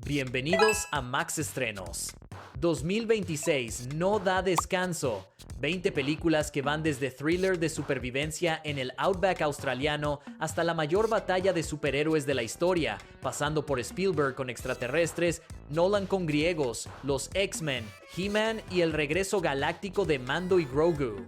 Bienvenidos a Max Estrenos. 2026 no da descanso. 20 películas que van desde thriller de supervivencia en el Outback australiano hasta la mayor batalla de superhéroes de la historia, pasando por Spielberg con extraterrestres, Nolan con griegos, los X-Men, He-Man y el regreso galáctico de Mando y Grogu.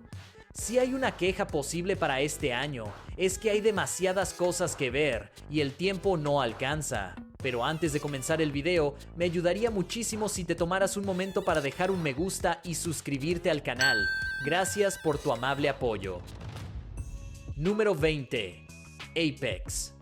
Si hay una queja posible para este año, es que hay demasiadas cosas que ver y el tiempo no alcanza. Pero antes de comenzar el video, me ayudaría muchísimo si te tomaras un momento para dejar un me gusta y suscribirte al canal. Gracias por tu amable apoyo. Número 20. Apex.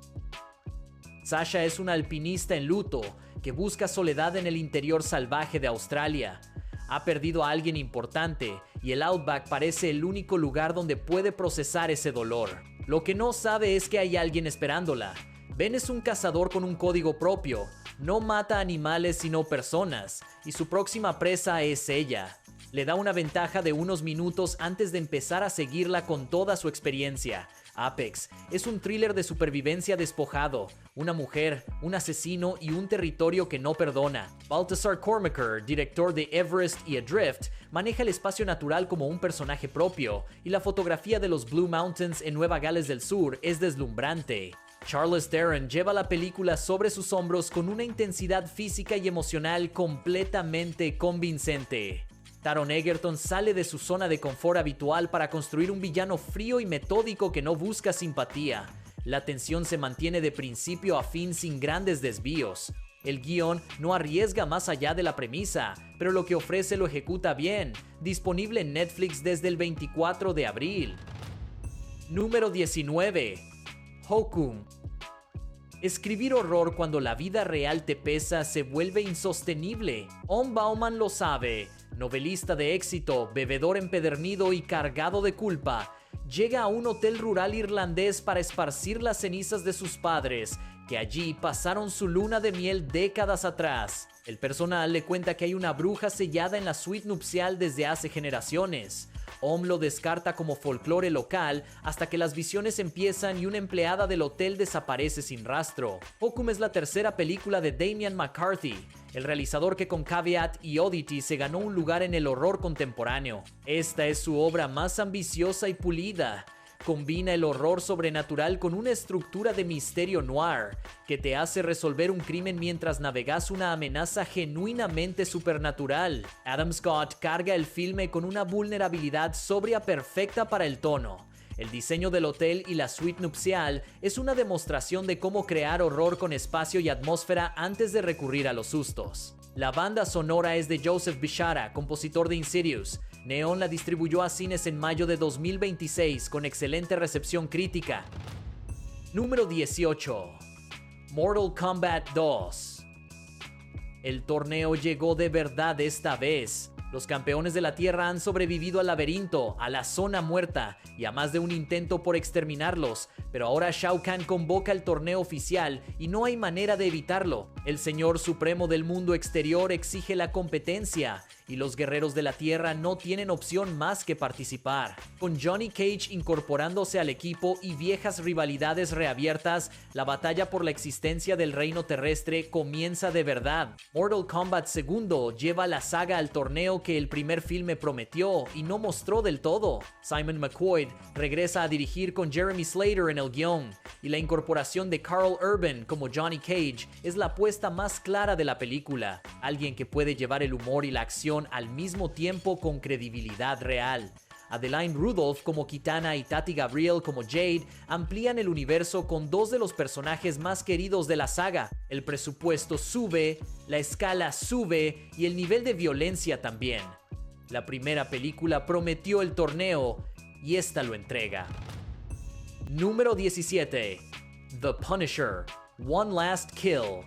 Sasha es una alpinista en luto que busca soledad en el interior salvaje de Australia. Ha perdido a alguien importante y el Outback parece el único lugar donde puede procesar ese dolor. Lo que no sabe es que hay alguien esperándola. Ben es un cazador con un código propio. No mata animales sino personas, y su próxima presa es ella. Le da una ventaja de unos minutos antes de empezar a seguirla con toda su experiencia. Apex es un thriller de supervivencia despojado, una mujer, un asesino y un territorio que no perdona. Baltasar Kormaker, director de Everest y Adrift, maneja el espacio natural como un personaje propio, y la fotografía de los Blue Mountains en Nueva Gales del Sur es deslumbrante. Charlize Theron lleva la película sobre sus hombros con una intensidad física y emocional completamente convincente. Taron Egerton sale de su zona de confort habitual para construir un villano frío y metódico que no busca simpatía. La tensión se mantiene de principio a fin sin grandes desvíos. El guión no arriesga más allá de la premisa, pero lo que ofrece lo ejecuta bien. Disponible en Netflix desde el 24 de abril. Número 19. Hokum. Escribir horror cuando la vida real te pesa se vuelve insostenible. Om Bauman lo sabe. Novelista de éxito, bebedor empedernido y cargado de culpa, llega a un hotel rural irlandés para esparcir las cenizas de sus padres, que allí pasaron su luna de miel décadas atrás. El personal le cuenta que hay una bruja sellada en la suite nupcial desde hace generaciones. Om lo descarta como folclore local hasta que las visiones empiezan y una empleada del hotel desaparece sin rastro. Hokum es la tercera película de Damian McCarthy, el realizador que con Caveat y Oddity se ganó un lugar en el horror contemporáneo. Esta es su obra más ambiciosa y pulida. Combina el horror sobrenatural con una estructura de misterio noir que te hace resolver un crimen mientras navegas una amenaza genuinamente supernatural. Adam Scott carga el filme con una vulnerabilidad sobria perfecta para el tono. El diseño del hotel y la suite nupcial es una demostración de cómo crear horror con espacio y atmósfera antes de recurrir a los sustos. La banda sonora es de Joseph Bishara, compositor de Insidious. Neon la distribuyó a cines en mayo de 2026 con excelente recepción crítica. Número 18. Mortal Kombat 2. El torneo llegó de verdad esta vez. Los campeones de la Tierra han sobrevivido al laberinto, a la zona muerta y a más de un intento por exterminarlos, pero ahora Shao Kahn convoca el torneo oficial y no hay manera de evitarlo. El Señor Supremo del mundo exterior exige la competencia y los guerreros de la Tierra no tienen opción más que participar. Con Johnny Cage incorporándose al equipo y viejas rivalidades reabiertas, la batalla por la existencia del reino terrestre comienza de verdad. Mortal Kombat 2 lleva la saga al torneo que el primer filme prometió y no mostró del todo. Simon McQuoid regresa a dirigir con Jeremy Slater en el guión, y la incorporación de Carl Urban como Johnny Cage es la apuesta más clara de la película. Alguien que puede llevar el humor y la acción al mismo tiempo con credibilidad real. Adeline Rudolph como Kitana y Tati Gabriel como Jade amplían el universo con dos de los personajes más queridos de la saga. El presupuesto sube, la escala sube y el nivel de violencia también. La primera película prometió el torneo y esta lo entrega. Número 17. The Punisher. One Last Kill.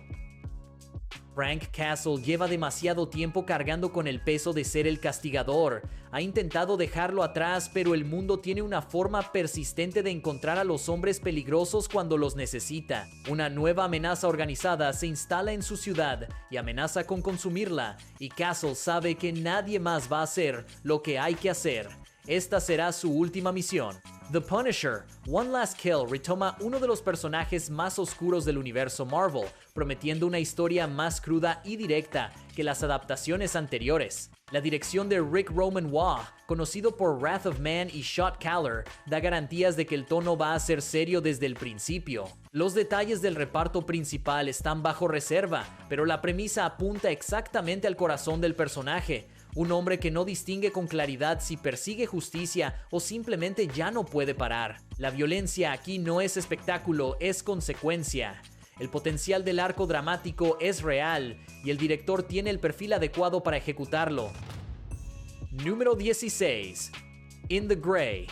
Frank Castle lleva demasiado tiempo cargando con el peso de ser el castigador. Ha intentado dejarlo atrás, pero el mundo tiene una forma persistente de encontrar a los hombres peligrosos cuando los necesita. Una nueva amenaza organizada se instala en su ciudad y amenaza con consumirla, y Castle sabe que nadie más va a hacer lo que hay que hacer. esta será su última misión. The Punisher, One Last Kill retoma uno de los personajes más oscuros del universo Marvel, prometiendo una historia más cruda y directa que las adaptaciones anteriores. La dirección de Rick Roman Waugh, conocido por Wrath of Man y Shot Caller, da garantías de que el tono va a ser serio desde el principio. Los detalles del reparto principal están bajo reserva, pero la premisa apunta exactamente al corazón del personaje. Un hombre que no distingue con claridad si persigue justicia o simplemente ya no puede parar. La violencia aquí no es espectáculo, es consecuencia. El potencial del arco dramático es real y el director tiene el perfil adecuado para ejecutarlo. Número 16. In the Grey.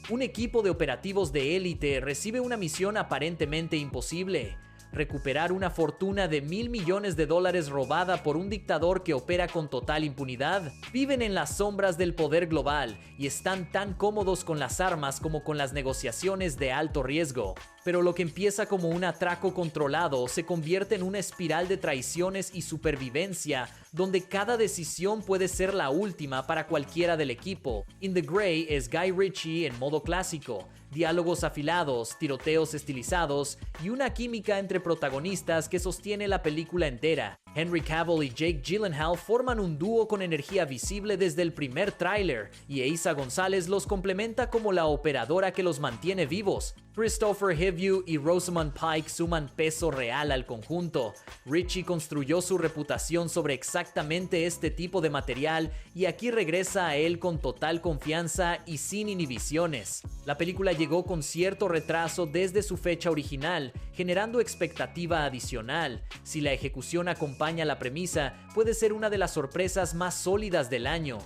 Un equipo de operativos de élite recibe una misión aparentemente imposible: recuperar una fortuna de $1,000 millones robada por un dictador que opera con total impunidad. Viven en las sombras del poder global y están tan cómodos con las armas como con las negociaciones de alto riesgo. Pero lo que empieza como un atraco controlado se convierte en una espiral de traiciones y supervivencia, donde cada decisión puede ser la última para cualquiera del equipo. In the Grey es Guy Ritchie en modo clásico: diálogos afilados, tiroteos estilizados y una química entre protagonistas que sostiene la película entera. Henry Cavill y Jake Gyllenhaal forman un dúo con energía visible desde el primer tráiler, y Eiza González los complementa como la operadora que los mantiene vivos. Christopher Hivju y Rosamund Pike suman peso real al conjunto. Ritchie construyó su reputación sobre exactamente este tipo de material y aquí regresa a él con total confianza y sin inhibiciones. La película llegó con cierto retraso desde su fecha original, generando expectativa adicional. Si la ejecución acompaña la premisa, puede ser una de las sorpresas más sólidas del año.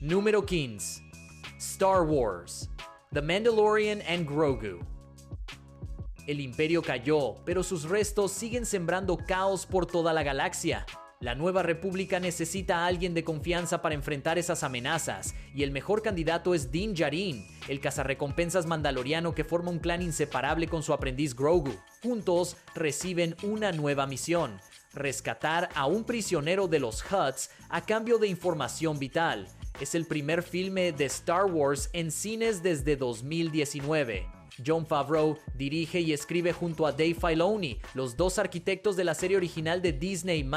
Número 15. Star Wars: The Mandalorian and Grogu. El Imperio cayó, pero sus restos siguen sembrando caos por toda la galaxia. La Nueva República necesita a alguien de confianza para enfrentar esas amenazas, y el mejor candidato es Din Djarin, el cazarrecompensas mandaloriano que forma un clan inseparable con su aprendiz Grogu. Juntos reciben una nueva misión: rescatar a un prisionero de los Hutts a cambio de información vital. Es el primer filme de Star Wars en cines desde 2019. Jon Favreau dirige y escribe junto a Dave Filoni, los dos arquitectos de la serie original de Disney+.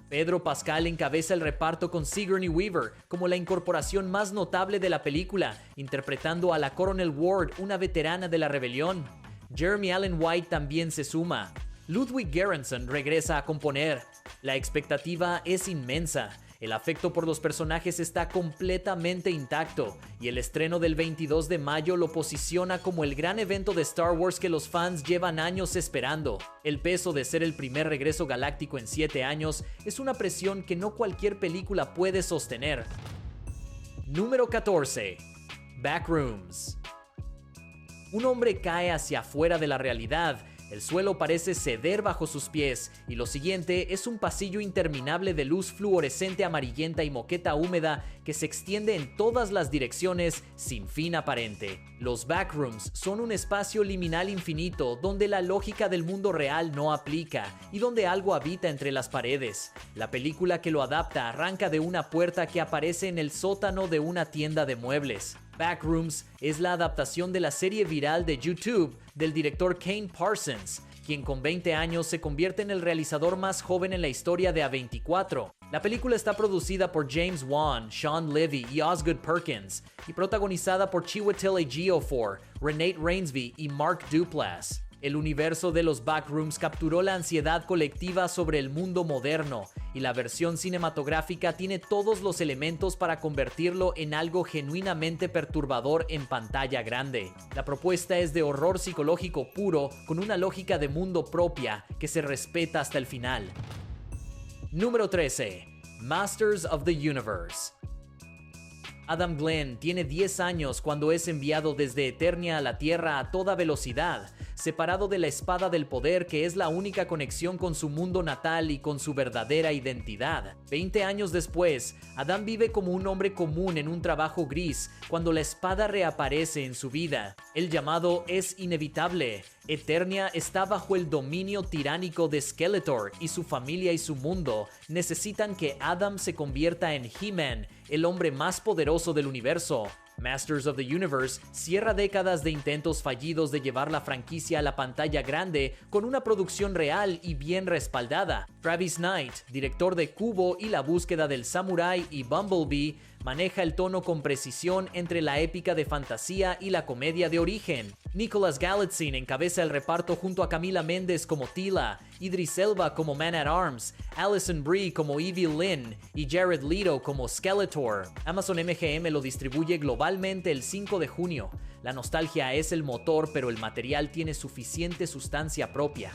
Pedro Pascal encabeza el reparto con Sigourney Weaver como la incorporación más notable de la película, interpretando a la Coronel Ward, una veterana de la rebelión. Jeremy Allen White también se suma. Ludwig Göransson regresa a componer. La expectativa es inmensa. El afecto por los personajes está completamente intacto, y el estreno del 22 de mayo lo posiciona como el gran evento de Star Wars que los fans llevan años esperando. El peso de ser el primer regreso galáctico en 7 años es una presión que no cualquier película puede sostener. Número 14. Backrooms. Un hombre cae hacia afuera de la realidad. El suelo parece ceder bajo sus pies, y lo siguiente es un pasillo interminable de luz fluorescente amarillenta y moqueta húmeda que se extiende en todas las direcciones sin fin aparente. Los backrooms son un espacio liminal infinito donde la lógica del mundo real no aplica y donde algo habita entre las paredes. La película que lo adapta arranca de una puerta que aparece en el sótano de una tienda de muebles. Backrooms es la adaptación de la serie viral de YouTube del director Kane Parsons, quien con 20 años se convierte en el realizador más joven en la historia de A24. La película está producida por James Wan, Sean Levy y Osgood Perkins, y protagonizada por Chiwetel Ejiofor, Renate Reinsve y Mark Duplass. El universo de los Backrooms capturó la ansiedad colectiva sobre el mundo moderno, y la versión cinematográfica tiene todos los elementos para convertirlo en algo genuinamente perturbador en pantalla grande. La propuesta es de horror psicológico puro, con una lógica de mundo propia que se respeta hasta el final. Número 13. Masters of the Universe. Adam Glenn tiene 10 años cuando es enviado desde Eternia a la Tierra a toda velocidad, separado de la espada del poder que es la única conexión con su mundo natal y con su verdadera identidad. 20 años después, Adam vive como un hombre común en un trabajo gris cuando la espada reaparece en su vida. El llamado es inevitable. Eternia está bajo el dominio tiránico de Skeletor, y su familia y su mundo necesitan que Adam se convierta en He-Man, el hombre más poderoso del universo. Masters of the Universe cierra décadas de intentos fallidos de llevar la franquicia a la pantalla grande con una producción real y bien respaldada. Travis Knight, director de Kubo y La búsqueda del samurái y Bumblebee, maneja el tono con precisión entre la épica de fantasía y la comedia de origen. Nicholas Galitzine encabeza el reparto junto a Camila Mendes como Tila, Idris Elba como Man-at-Arms, Alison Brie como Evil Lynn y Jared Leto como Skeletor. Amazon MGM lo distribuye globalmente el 5 de junio. La nostalgia es el motor, pero el material tiene suficiente sustancia propia.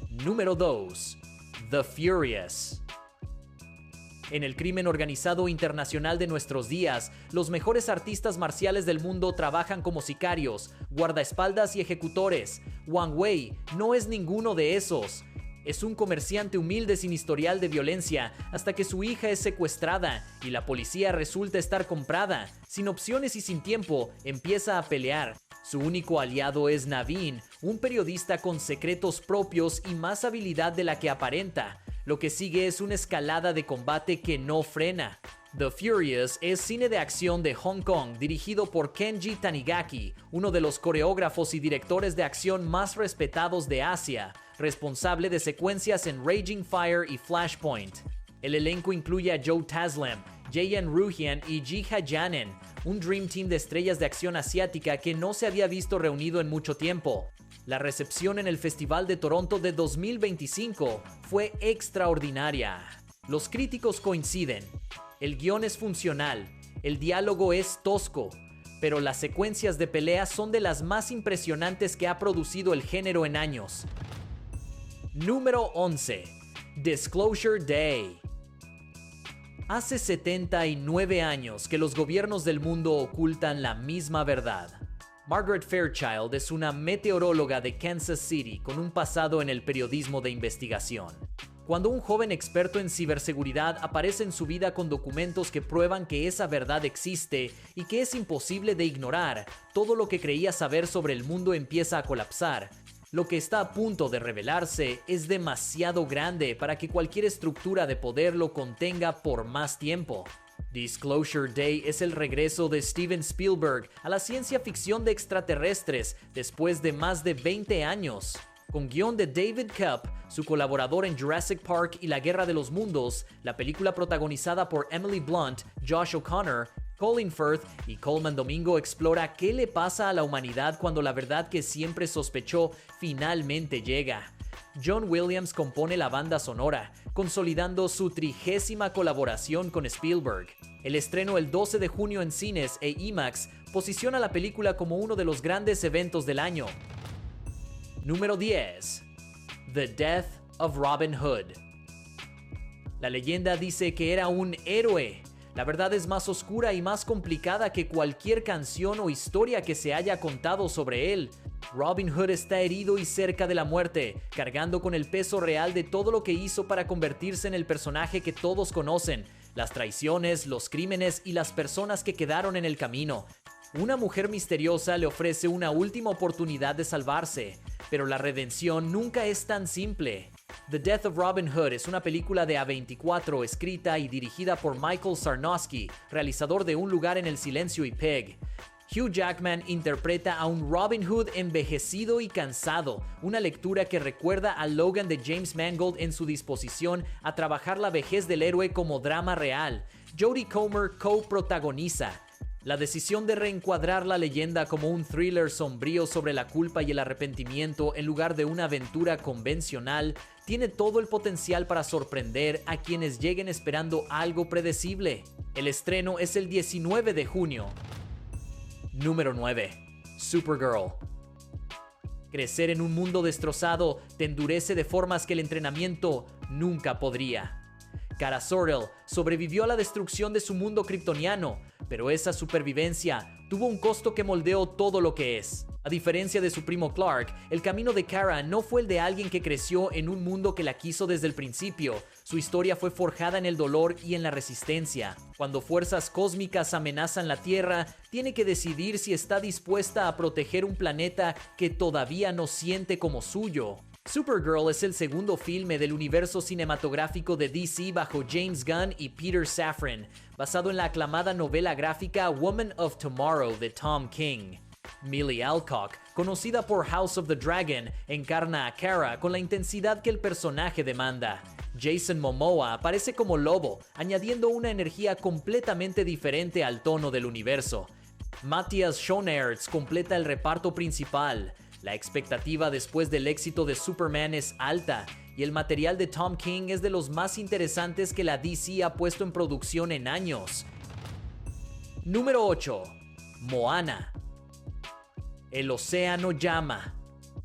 Número 2. The Furious. En el crimen organizado internacional de nuestros días, los mejores artistas marciales del mundo trabajan como sicarios, guardaespaldas y ejecutores. Wang Wei no es ninguno de esos. Es un comerciante humilde sin historial de violencia hasta que su hija es secuestrada y la policía resulta estar comprada. Sin opciones y sin tiempo, empieza a pelear. Su único aliado es Naveen, un periodista con secretos propios y más habilidad de la que aparenta. Lo que sigue es una escalada de combate que no frena. The Furious es cine de acción de Hong Kong dirigido por Kenji Tanigaki, uno de los coreógrafos y directores de acción más respetados de Asia, responsable de secuencias en Raging Fire y Flashpoint. El elenco incluye a Joe Taslim, Jae-Yun Ruhian y Ji-ha Janen, un Dream Team de estrellas de acción asiática que no se había visto reunido en mucho tiempo. La recepción en el Festival de Toronto de 2025 fue extraordinaria. Los críticos coinciden. El guión es funcional, el diálogo es tosco, pero las secuencias de pelea son de las más impresionantes que ha producido el género en años. Número 11. Disclosure Day. Hace 79 años que los gobiernos del mundo ocultan la misma verdad. Margaret Fairchild es una meteoróloga de Kansas City con un pasado en el periodismo de investigación. Cuando un joven experto en ciberseguridad aparece en su vida con documentos que prueban que esa verdad existe y que es imposible de ignorar, todo lo que creía saber sobre el mundo empieza a colapsar. Lo que está a punto de revelarse es demasiado grande para que cualquier estructura de poder lo contenga por más tiempo. Disclosure Day es el regreso de Steven Spielberg a la ciencia ficción de extraterrestres después de más de 20 años. Con guión de David Koepp, su colaborador en Jurassic Park y La Guerra de los Mundos, la película protagonizada por Emily Blunt, Josh O'Connor, Colin Firth y Coleman Domingo explora qué le pasa a la humanidad cuando la verdad que siempre sospechó finalmente llega. John Williams compone la banda sonora, consolidando su 30ª colaboración con Spielberg. El estreno el 12 de junio en cines e IMAX posiciona la película como uno de los grandes eventos del año. Número 10. The Death of Robin Hood. La leyenda dice que era un héroe. La verdad es más oscura y más complicada que cualquier canción o historia que se haya contado sobre él. Robin Hood está herido y cerca de la muerte, cargando con el peso real de todo lo que hizo para convertirse en el personaje que todos conocen, las traiciones, los crímenes y las personas que quedaron en el camino. Una mujer misteriosa le ofrece una última oportunidad de salvarse, pero la redención nunca es tan simple. The Death of Robin Hood es una película de A24 escrita y dirigida por Michael Sarnowski, realizador de Un lugar en el silencio y Peg. Hugh Jackman interpreta a un Robin Hood envejecido y cansado, una lectura que recuerda a Logan de James Mangold en su disposición a trabajar la vejez del héroe como drama real. Jodie Comer co-protagoniza. La decisión de reencuadrar la leyenda como un thriller sombrío sobre la culpa y el arrepentimiento en lugar de una aventura convencional tiene todo el potencial para sorprender a quienes lleguen esperando algo predecible. El estreno es el 19 de junio. Número 9. Supergirl. Crecer en un mundo destrozado te endurece de formas que el entrenamiento nunca podría. Kara Zor-El sobrevivió a la destrucción de su mundo kryptoniano, pero esa supervivencia tuvo un costo que moldeó todo lo que es. A diferencia de su primo Clark, el camino de Kara no fue el de alguien que creció en un mundo que la quiso desde el principio. Su historia fue forjada en el dolor y en la resistencia. Cuando fuerzas cósmicas amenazan la Tierra, tiene que decidir si está dispuesta a proteger un planeta que todavía no siente como suyo. Supergirl es el segundo filme del universo cinematográfico de DC bajo James Gunn y Peter Safran, basado en la aclamada novela gráfica Woman of Tomorrow de Tom King. Millie Alcock, conocida por House of the Dragon, encarna a Kara con la intensidad que el personaje demanda. Jason Momoa aparece como Lobo, añadiendo una energía completamente diferente al tono del universo. Matthias Schoenaerts completa el reparto principal. La expectativa después del éxito de Superman es alta, y el material de Tom King es de los más interesantes que la DC ha puesto en producción en años. Número 8. Moana. El océano llama.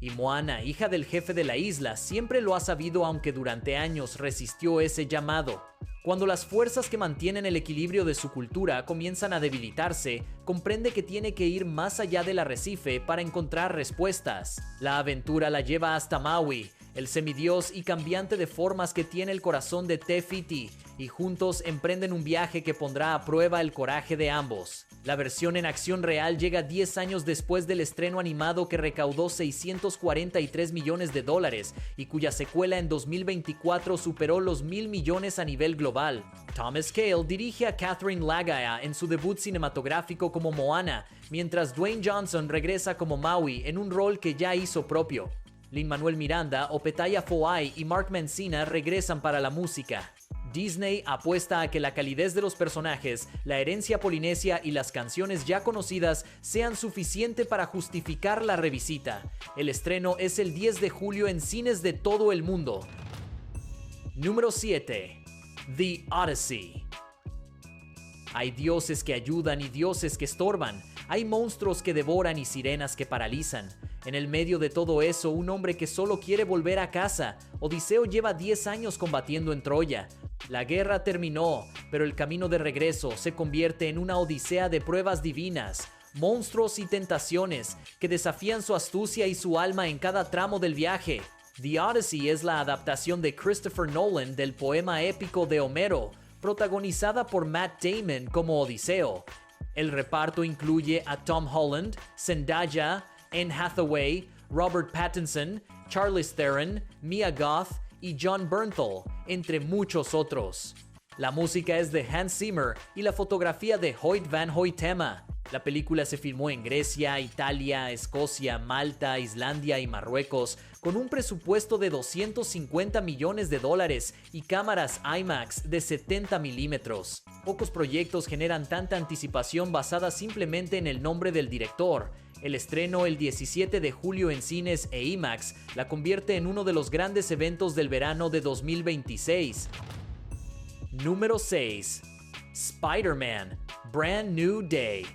Y Moana, hija del jefe de la isla, siempre lo ha sabido, aunque durante años resistió ese llamado. Cuando las fuerzas que mantienen el equilibrio de su cultura comienzan a debilitarse, comprende que tiene que ir más allá del arrecife para encontrar respuestas. La aventura la lleva hasta Maui, el semidios y cambiante de formas que tiene el corazón de Te Fiti, y juntos emprenden un viaje que pondrá a prueba el coraje de ambos. La versión en acción real llega 10 años después del estreno animado, que recaudó $643 millones y cuya secuela en 2024 superó los 1,000 millones a nivel global. Thomas Kail dirige a Catherine Lagaya en su debut cinematográfico como Moana, mientras Dwayne Johnson regresa como Maui en un rol que ya hizo propio. Lin-Manuel Miranda, Opetaya Foai y Mark Mancina regresan para la música. Disney apuesta a que la calidez de los personajes, la herencia polinesia y las canciones ya conocidas sean suficiente para justificar la revisita. El estreno es el 10 de julio en cines de todo el mundo. Número 7. The Odyssey. Hay dioses que ayudan y dioses que estorban. Hay monstruos que devoran y sirenas que paralizan. En el medio de todo eso, un hombre que solo quiere volver a casa. Odiseo lleva 10 años combatiendo en Troya. La guerra terminó, pero el camino de regreso se convierte en una odisea de pruebas divinas, monstruos y tentaciones que desafían su astucia y su alma en cada tramo del viaje. The Odyssey es la adaptación de Christopher Nolan del poema épico de Homero, protagonizada por Matt Damon como Odiseo. El reparto incluye a Tom Holland, Zendaya, Anne Hathaway, Robert Pattinson, Charlize Theron, Mia Goth y Jon Bernthal, entre muchos otros. La música es de Hans Zimmer y la fotografía de Hoyt van Hoytema. La película se filmó en Grecia, Italia, Escocia, Malta, Islandia y Marruecos, con un presupuesto de $250 millones y cámaras IMAX de 70 milímetros. Pocos proyectos generan tanta anticipación basada simplemente en el nombre del director. El estreno el 17 de julio en cines e IMAX la convierte en uno de los grandes eventos del verano de 2026. Número 6. Spider-Man: Brand New Day.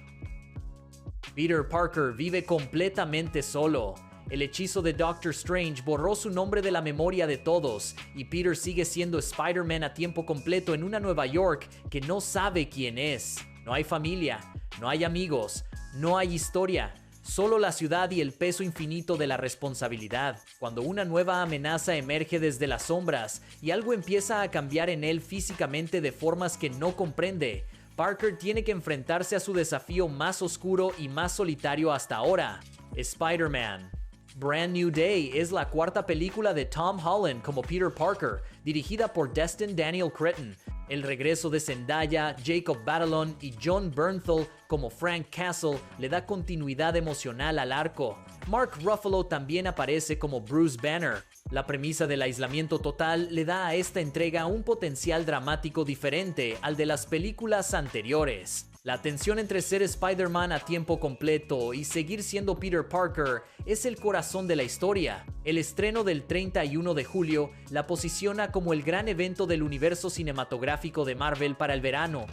Peter Parker vive completamente solo. El hechizo de Doctor Strange borró su nombre de la memoria de todos, y Peter sigue siendo Spider-Man a tiempo completo en una Nueva York que no sabe quién es. No hay familia, no hay amigos, no hay historia. Solo la ciudad y el peso infinito de la responsabilidad. Cuando una nueva amenaza emerge desde las sombras y algo empieza a cambiar en él físicamente de formas que no comprende, Parker tiene que enfrentarse a su desafío más oscuro y más solitario hasta ahora: Spider-Man. Brand New Day es la cuarta película de Tom Holland como Peter Parker, dirigida por Destin Daniel Cretton. El regreso de Zendaya, Jacob Batalon y Jon Bernthal como Frank Castle le da continuidad emocional al arco. Mark Ruffalo también aparece como Bruce Banner. La premisa del aislamiento total le da a esta entrega un potencial dramático diferente al de las películas anteriores. La tensión entre ser Spider-Man a tiempo completo y seguir siendo Peter Parker es el corazón de la historia. El estreno del 31 de julio la posiciona como el gran evento del universo cinematográfico de Marvel para el verano.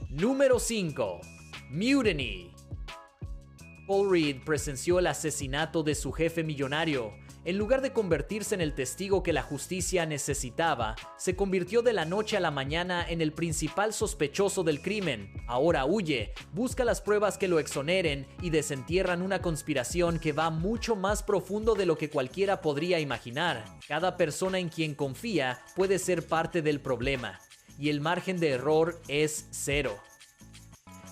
Número 5. Mutiny. Paul Reed presenció el asesinato de su jefe millonario. En lugar de convertirse en el testigo que la justicia necesitaba, se convirtió de la noche a la mañana en el principal sospechoso del crimen. Ahora huye, busca las pruebas que lo exoneren y desentierran una conspiración que va mucho más profundo de lo que cualquiera podría imaginar. Cada persona en quien confía puede ser parte del problema, y el margen de error es cero.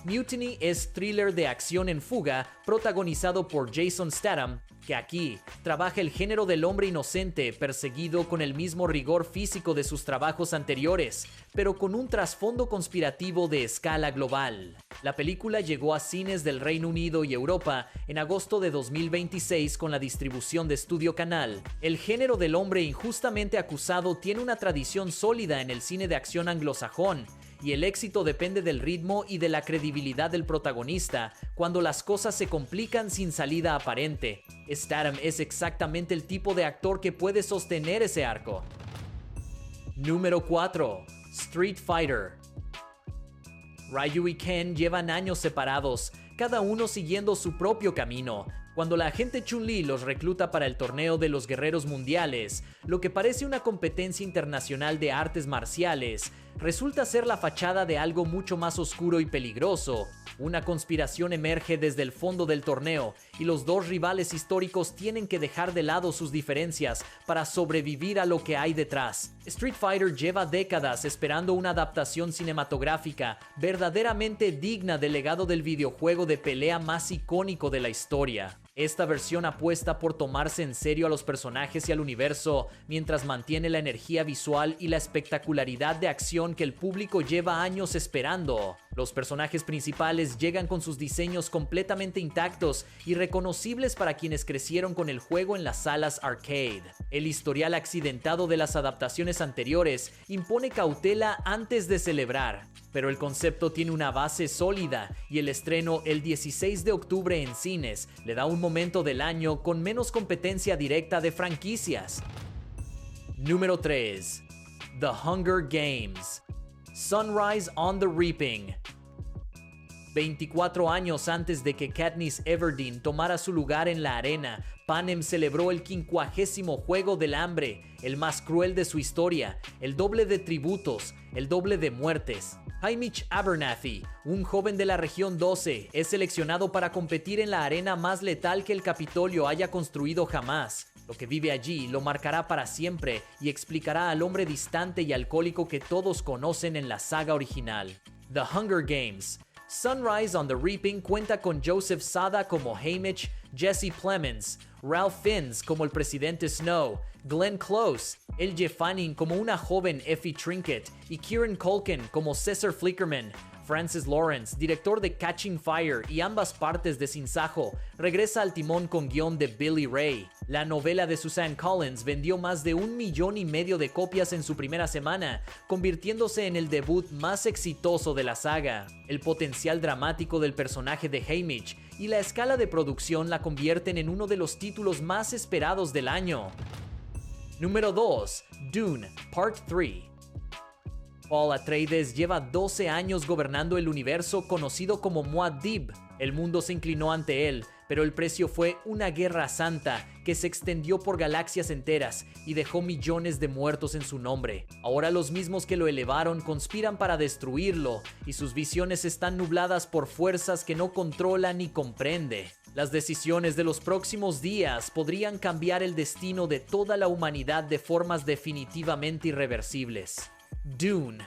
Mutiny es thriller de acción en fuga protagonizado por Jason Statham, que aquí trabaja el género del hombre inocente perseguido con el mismo rigor físico de sus trabajos anteriores, pero con un trasfondo conspirativo de escala global. La película llegó a cines del Reino Unido y Europa en agosto de 2026 con la distribución de Studio Canal. El género del hombre injustamente acusado tiene una tradición sólida en el cine de acción anglosajón, y el éxito depende del ritmo y de la credibilidad del protagonista cuando las cosas se complican sin salida aparente. Statham es exactamente el tipo de actor que puede sostener ese arco. Número 4. Street Fighter. Ryu y Ken llevan años separados, cada uno siguiendo su propio camino. Cuando la agente Chun-Li los recluta para el torneo de los guerreros mundiales, lo que parece una competencia internacional de artes marciales, resulta ser la fachada de algo mucho más oscuro y peligroso. Una conspiración emerge desde el fondo del torneo y los dos rivales históricos tienen que dejar de lado sus diferencias para sobrevivir a lo que hay detrás. Street Fighter lleva décadas esperando una adaptación cinematográfica verdaderamente digna del legado del videojuego de pelea más icónico de la historia. Esta versión apuesta por tomarse en serio a los personajes y al universo, mientras mantiene la energía visual y la espectacularidad de acción que el público lleva años esperando. Los personajes principales llegan con sus diseños completamente intactos y reconocibles para quienes crecieron con el juego en las salas arcade. El historial accidentado de las adaptaciones anteriores impone cautela antes de celebrar, pero el concepto tiene una base sólida y el estreno el 16 de octubre en cines le da un momento del año con menos competencia directa de franquicias. Número 3. The Hunger Games. Sunrise on the Reaping. 24 años antes de que Katniss Everdeen tomara su lugar en la arena, Panem celebró el 50º Juego del Hambre, el más cruel de su historia, el doble de tributos, el doble de muertes. Haymitch Abernathy, un joven de la región 12, es seleccionado para competir en la arena más letal que el Capitolio haya construido jamás. Lo que vive allí lo marcará para siempre y explicará al hombre distante y alcohólico que todos conocen en la saga original. The Hunger Games. Sunrise on the Reaping cuenta con Joseph Sada como Haymitch, Jesse Plemons, Ralph Fiennes como el presidente Snow, Glenn Close, Elle Fanning como una joven Effie Trinket y Kieran Culkin como Cesar Flickerman. Francis Lawrence, director de Catching Fire y ambas partes de Sin Sajo, regresa al timón con guión de Billy Ray. La novela de Suzanne Collins vendió más de 1,5 millones de copias en su primera semana, convirtiéndose en el debut más exitoso de la saga. El potencial dramático del personaje de Haymitch y la escala de producción la convierten en uno de los títulos más esperados del año. Número 2. Dune, Part 3. Paul Atreides lleva 12 años gobernando el universo conocido como Muad'Dib. El mundo se inclinó ante él, pero el precio fue una guerra santa que se extendió por galaxias enteras y dejó millones de muertos en su nombre. Ahora los mismos que lo elevaron conspiran para destruirlo, y sus visiones están nubladas por fuerzas que no controla ni comprende. Las decisiones de los próximos días podrían cambiar el destino de toda la humanidad de formas definitivamente irreversibles. Dune.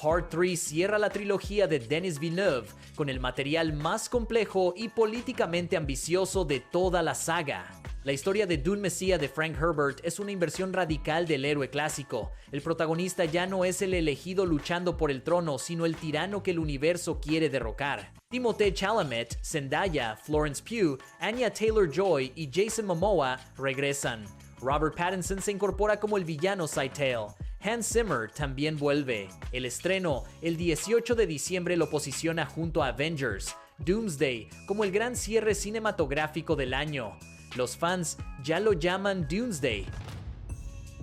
Part 3 cierra la trilogía de Denis Villeneuve con el material más complejo y políticamente ambicioso de toda la saga. La historia de Dune Messiah de Frank Herbert es una inversión radical del héroe clásico. El protagonista ya no es el elegido luchando por el trono, sino el tirano que el universo quiere derrocar. Timothée Chalamet, Zendaya, Florence Pugh, Anya Taylor-Joy y Jason Momoa regresan. Robert Pattinson se incorpora como el villano Scytale. Hans Zimmer también vuelve. El estreno, el 18 de diciembre, lo posiciona junto a Avengers, Doomsday, como el gran cierre cinematográfico del año. Los fans ya lo llaman Doomsday.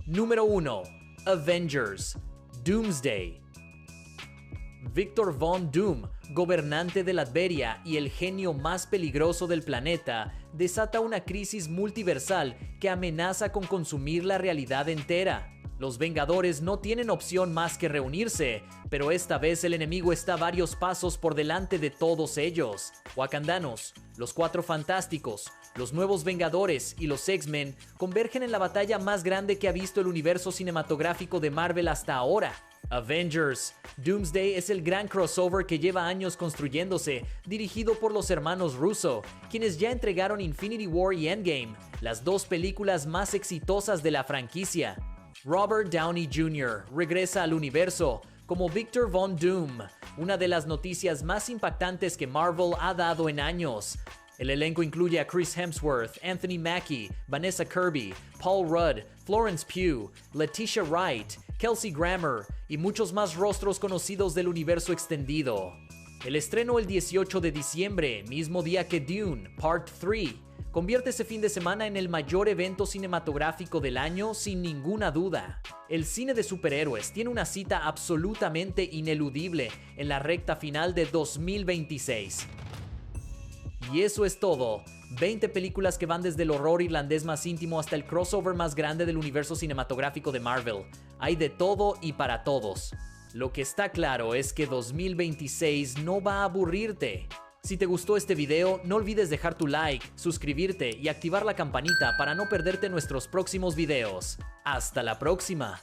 Número 1. Avengers, Doomsday. Victor Von Doom, gobernante de Latveria y el genio más peligroso del planeta, desata una crisis multiversal que amenaza con consumir la realidad entera. Los Vengadores no tienen opción más que reunirse, pero esta vez el enemigo está varios pasos por delante de todos ellos. Wakandanos, los Cuatro Fantásticos, los Nuevos Vengadores y los X-Men convergen en la batalla más grande que ha visto el universo cinematográfico de Marvel hasta ahora. Avengers. Doomsday es el gran crossover que lleva años construyéndose, dirigido por los hermanos Russo, quienes ya entregaron Infinity War y Endgame, las dos películas más exitosas de la franquicia. Robert Downey Jr. regresa al universo como Victor Von Doom, una de las noticias más impactantes que Marvel ha dado en años. El elenco incluye a Chris Hemsworth, Anthony Mackie, Vanessa Kirby, Paul Rudd, Florence Pugh, Letitia Wright, Kelsey Grammer y muchos más rostros conocidos del universo extendido. El estreno el 18 de diciembre, mismo día que Dune, Part 3, convierte ese fin de semana en el mayor evento cinematográfico del año sin ninguna duda. El cine de superhéroes tiene una cita absolutamente ineludible en la recta final de 2026. Y eso es todo. 20 películas que van desde el horror irlandés más íntimo hasta el crossover más grande del universo cinematográfico de Marvel. Hay de todo y para todos. Lo que está claro es que 2026 no va a aburrirte. Si te gustó este video, no olvides dejar tu like, suscribirte y activar la campanita para no perderte nuestros próximos videos. ¡Hasta la próxima!